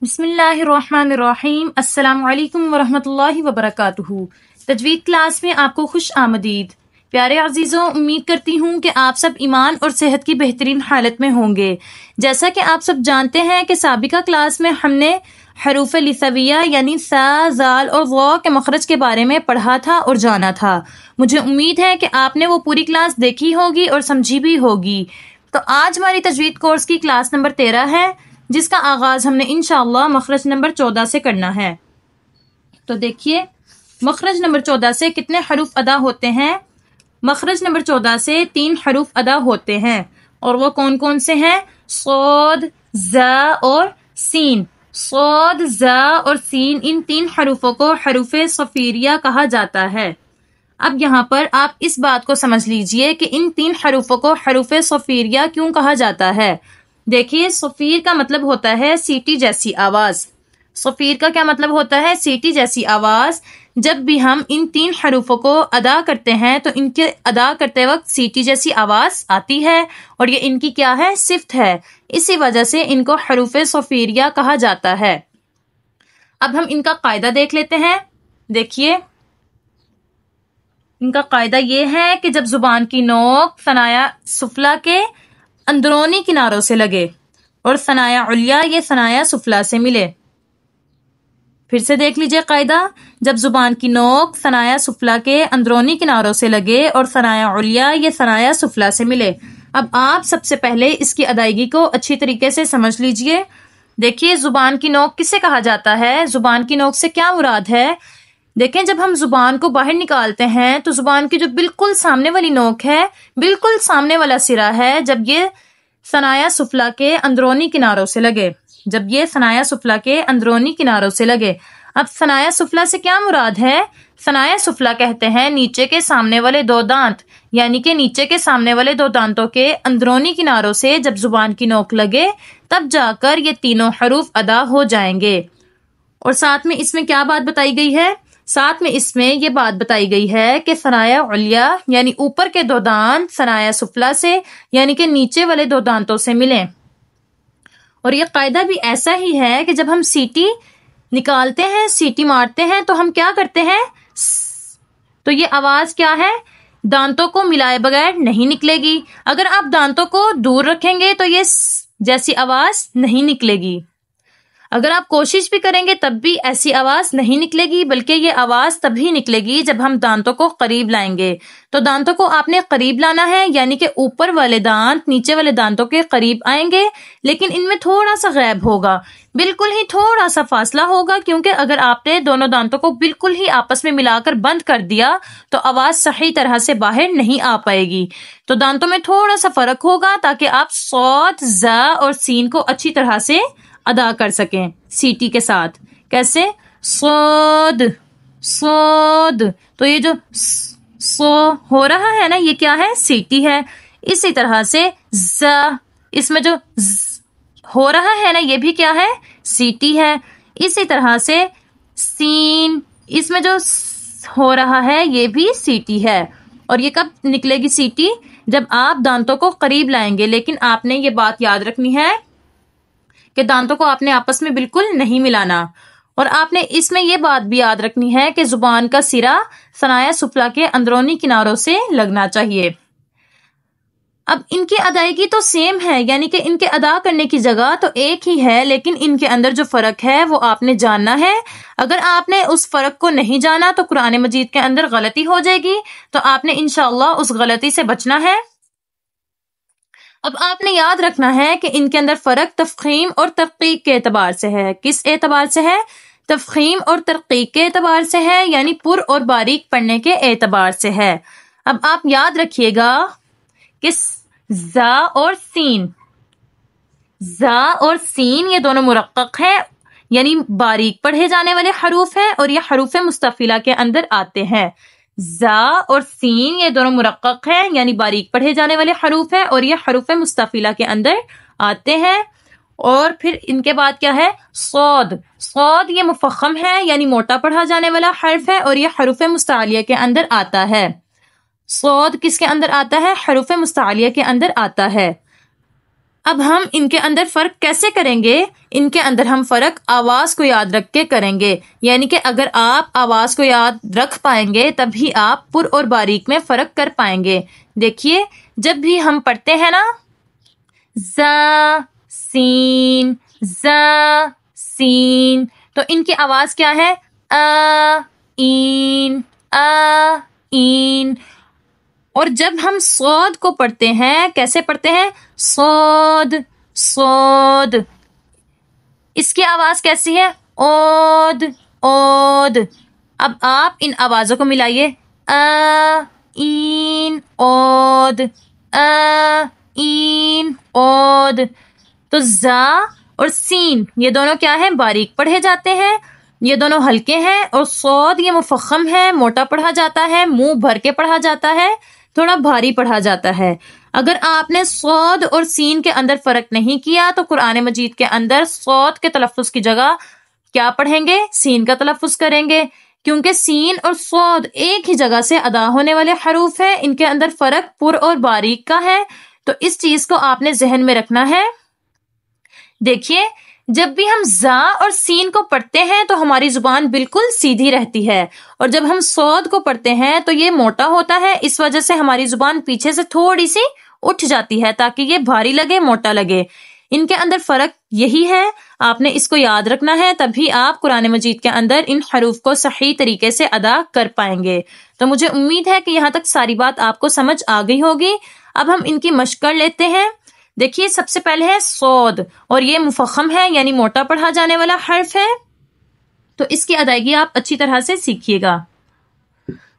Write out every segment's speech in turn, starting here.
بسم اللہ الرحمن الرحیم۔ السلام علیکم ورحمۃ اللہ وبرکاتہ۔ تجوید کلاس میں آپ کو خوش آمدید۔ پیارے عزیزوں، امید کرتی ہوں کہ آپ سب ایمان اور صحت کی بہترین حالت میں ہوں گے۔ جیسا کہ آپ سب جانتے ہیں کہ سابقہ کلاس میں ہم نے حروف لثویہ یعنی ث، ذال اور ظ کے مخرج کے بارے میں پڑھا تھا اور جانا تھا۔ مجھے امید ہے کہ آپ نے وہ پوری کلاس دیکھی ہوگی اور سمجھی بھی ہوگی۔ تو آج ہماری تجوید کورس کی کلاس نمبر 13 ہے، جس کا آغاز ہم نے انشاءاللہ مخرج نمبر 14 سے کرنا ہے۔ تو دیکھیے مخرج نمبر 14 سے کتنے حروف ادا ہوتے ہیں۔ مخرج نمبر 14 سے 3 حروف ادا ہوتے ہیں، اور وہ کون کون سے ہیں؟ صاد، ظ اور سین۔ صاد، ظ اور سین، ان 3 حروفوں کو حروف صفیریہ کہا جاتا ہے۔ اب یہاں پر آپ اس بات کو سمجھ لیجئے کہ ان 3 حروفوں کو حروف صفیریہ کیوں کہا جاتا ہے۔ دیکھیے صفیر کا مطلب ہوتا ہے سیٹی جیسی آواز۔ صفیر کا کیا مطلب ہوتا ہے؟ سیٹی جیسی آواز۔ جب بھی ہم ان 3 حروفوں کو ادا کرتے ہیں تو ان کے ادا کرتے وقت سیٹی جیسی آواز آتی ہے، اور یہ ان کی کیا ہے؟ صفت ہے۔ اسی وجہ سے ان کو حروف صفیریہ کہا جاتا ہے۔ اب ہم ان کا قاعدہ دیکھ لیتے ہیں۔ دیکھیے ان کا قاعدہ یہ ہے کہ جب زبان کی نوک ثنایا سفلی کے اندرونی کناروں سے لگے اور ثنایا علیا یہ ثنایا سفلی سے ملے۔ پھر سے دیکھ لیجئے قاعدہ، جب زبان کی نوک ثنایا سفلی کے اندرونی کناروں سے لگے اور ثنایا علیا یہ ثنایا سفلی سے ملے۔ اب آپ سب سے پہلے اس کی ادائیگی کو اچھی طریقے سے سمجھ لیجئے۔ دیکھیے زبان کی نوک کسے کہا جاتا ہے؟ زبان کی نوک سے کیا مراد ہے؟ دیکھیں جب ہم زبان کو باہر نکالتے ہیں تو زبان کی جو بالکل سامنے والی نوک ہے، بالکل سامنے والا سرا ہے، جب یہ ثنایا سفلی کے اندرونی کناروں سے لگے، جب یہ ثنایا سفلی کے اندرونی کناروں سے لگے۔ اب ثنایا سفلی سے کیا مراد ہے؟ ثنایا سفلی کہتے ہیں نیچے کے سامنے والے 2 دانت، یعنی کہ نیچے کے سامنے والے 2 دانتوں کے اندرونی کناروں سے جب زبان کی نوک لگے تب جا کر یہ تینوں حروف ادا ہو جائیں گے۔ اور ساتھ میں اس میں کیا بات بتائی گئی ہے؟ ساتھ میں اس میں یہ بات بتائی گئی ہے کہ ثنایا علیا یعنی اوپر کے 2 دانت ثنایا سفلی سے یعنی کہ نیچے والے 2 دانتوں سے ملیں۔ اور یہ قاعدہ بھی ایسا ہی ہے کہ جب ہم سیٹی نکالتے ہیں، سیٹی مارتے ہیں تو ہم کیا کرتے ہیں؟ تو یہ آواز کیا ہے؟ دانتوں کو ملائے بغیر نہیں نکلے گی۔ اگر آپ دانتوں کو دور رکھیں گے تو یہ جیسی آواز نہیں نکلے گی۔ اگر آپ کوشش بھی کریں گے تب بھی ایسی آواز نہیں نکلے گی، بلکہ یہ آواز تبھی نکلے گی جب ہم دانتوں کو قریب لائیں گے۔ تو دانتوں کو آپ نے قریب لانا ہے، یعنی کہ اوپر والے دانت نیچے والے دانتوں کے قریب آئیں گے، لیکن ان میں تھوڑا سا غیب ہوگا، بالکل ہی تھوڑا سا فاصلہ ہوگا، کیونکہ اگر آپ نے دونوں دانتوں کو بالکل ہی آپس میں ملا کر بند کر دیا تو آواز صحیح طرح سے باہر نہیں آ پائے گی۔ تو دانتوں میں تھوڑا سا فرق ہوگا تاکہ آپ صاد، ظ اور سین کو اچھی طرح سے ادا کر سکیں سیٹی کے ساتھ۔ کیسے؟ صاد، صاد، تو یہ جو سو ہو رہا ہے نا، یہ کیا ہے؟ سیٹی ہے۔ اسی طرح سے ز، اس میں جو ہو رہا ہے نا، یہ بھی کیا ہے؟ سیٹی ہے۔ اسی طرح سے سین، اس میں جو ہو رہا ہے یہ بھی سیٹی ہے۔ اور یہ کب نکلے گی سیٹی؟ جب آپ دانتوں کو قریب لائیں گے، لیکن آپ نے یہ بات یاد رکھنی ہے کہ دانتوں کو آپ نے آپس میں بالکل نہیں ملانا، اور آپ نے اس میں یہ بات بھی یاد رکھنی ہے کہ زبان کا سرا ثنایا سفلی کے اندرونی کناروں سے لگنا چاہیے۔ اب ان کی ادائیگی تو سیم ہے، یعنی کہ ان کے ادا کرنے کی جگہ تو ایک ہی ہے، لیکن ان کے اندر جو فرق ہے وہ آپ نے جاننا ہے۔ اگر آپ نے اس فرق کو نہیں جانا تو قرآن مجید کے اندر غلطی ہو جائے گی، تو آپ نے انشاءاللہ اس غلطی سے بچنا ہے۔ اب آپ نے یاد رکھنا ہے کہ ان کے اندر فرق تفخیم اور ترقیق کے اعتبار سے ہے۔ کس اعتبار سے ہے؟ تفخیم اور ترقیق کے اعتبار سے ہے، یعنی پر اور باریک پڑھنے کے اعتبار سے ہے۔ اب آپ یاد رکھیے گا کہ ز اور سین، ز اور سین یہ دونوں مرقق ہیں، یعنی باریک پڑھے جانے والے حروف ہیں، اور یہ حروف مستفیلہ کے اندر آتے ہیں۔ ز اور سین یہ دونوں مرقق ہیں، یعنی باریک پڑھے جانے والے حروف ہیں، اور یہ حروف مستفیلہ کے اندر آتے ہیں۔ اور پھر ان کے بعد کیا ہے؟ صاد، صاد یہ مفخم ہے، یعنی موٹا پڑھا جانے والا حرف ہے، اور یہ حروف مستعلیہ کے اندر آتا ہے۔ صاد کس کے اندر آتا ہے؟ حروف مستعلیہ کے اندر آتا ہے۔ اب ہم ان کے اندر فرق کیسے کریں گے؟ ان کے اندر ہم فرق آواز کو یاد رکھ کے کریں گے، یعنی کہ اگر آپ آواز کو یاد رکھ پائیں گے تبھی آپ پر اور باریک میں فرق کر پائیں گے۔ دیکھیے جب بھی ہم پڑھتے ہیں نا زا سین زا سین، تو ان کی آواز کیا ہے؟ N N. اور جب ہم صاد کو پڑھتے ہیں کیسے پڑھتے ہیں؟ صاد صاد۔ اس کی آواز کیسی ہے؟ اود اود۔ اب آپ ان آوازوں کو ملائیے، این اود این اود۔ تو زا اور سین یہ دونوں کیا ہیں؟ باریک پڑھے جاتے ہیں، یہ دونوں ہلکے ہیں، اور صاد یہ مفخم ہے، موٹا پڑھا جاتا ہے، منہ بھر کے پڑھا جاتا ہے، تھوڑا بھاری پڑھا جاتا ہے۔ اگر آپ نے صاد اور سین کے اندر فرق نہیں کیا تو قرآن مجید کے اندر صاد کے تلفظ کی جگہ کیا پڑھیں گے؟ سین کا تلفظ کریں گے، کیونکہ سین اور صاد ایک ہی جگہ سے ادا ہونے والے حروف ہیں، ان کے اندر فرق پر اور باریک کا ہے، تو اس چیز کو آپ نے ذہن میں رکھنا ہے۔ دیکھیے جب بھی ہم زا اور سین کو پڑھتے ہیں تو ہماری زبان بالکل سیدھی رہتی ہے، اور جب ہم صاد کو پڑھتے ہیں تو یہ موٹا ہوتا ہے، اس وجہ سے ہماری زبان پیچھے سے تھوڑی سی اٹھ جاتی ہے تاکہ یہ بھاری لگے، موٹا لگے۔ ان کے اندر فرق یہی ہے، آپ نے اس کو یاد رکھنا ہے، تبھی آپ قرآن مجید کے اندر ان حروف کو صحیح طریقے سے ادا کر پائیں گے۔ تو مجھے امید ہے کہ یہاں تک ساری بات آپ کو سمجھ آ گئی ہوگی۔ اب ہم ان کی مشق کر لیتے ہیں۔ دیکھیے سب سے پہلے ہے صاد، اور یہ مفخم ہے یعنی موٹا پڑھا جانے والا حرف ہے، تو اس کی ادائیگی آپ اچھی طرح سے سیکھیے گا۔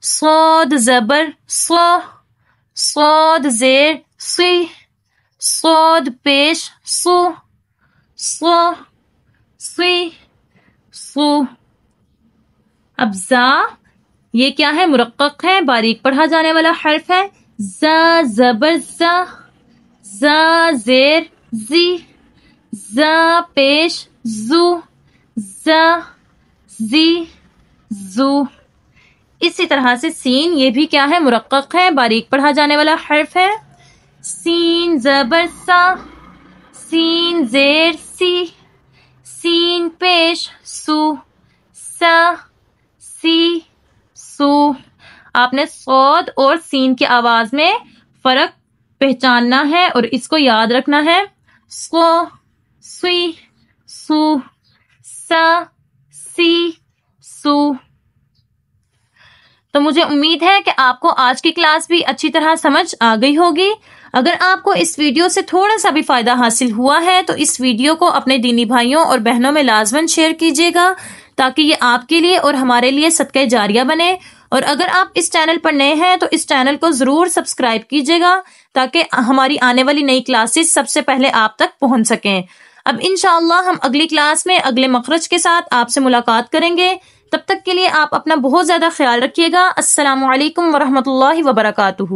صاد زبر ص، صاد زیر سی، صاد پیش سو، ص سی سو۔ اب زا یہ کیا ہے؟ مرقق ہے، باریک پڑھا جانے والا حرف ہے۔ زا زبر زا، زا زیر زی، زا پیش زو، زا زی زو۔ اسی طرح سے سین یہ بھی کیا ہے؟ مرقق ہے، باریک پڑھا جانے والا حرف ہے۔ سین زبر سا، سین زیر سی، سین پیش سو، سا سی سو۔ آپ نے صاد اور سین کی آواز میں فرق پہچاننا ہے اور اس کو یاد رکھنا ہے۔ سو سی سو، سا سی سو۔ تو مجھے امید ہے کہ آپ کو آج کی کلاس بھی اچھی طرح سمجھ آ گئی ہوگی۔ اگر آپ کو اس ویڈیو سے تھوڑا سا بھی فائدہ حاصل ہوا ہے تو اس ویڈیو کو اپنے دینی بھائیوں اور بہنوں میں لازماً شیئر کیجیے گا تاکہ یہ آپ کے لیے اور ہمارے لیے صدقہ جاریہ بنے۔ اور اگر آپ اس چینل پر نئے ہیں تو اس چینل کو ضرور سبسکرائب کیجیے گا تاکہ ہماری آنے والی نئی کلاسز سب سے پہلے آپ تک پہنچ سکیں۔ اب انشاءاللہ ہم اگلی کلاس میں اگلے مخرج کے ساتھ آپ سے ملاقات کریں گے۔ تب تک کے لیے آپ اپنا بہت زیادہ خیال رکھیے گا۔ السلام علیکم ورحمۃ اللہ وبرکاتہ۔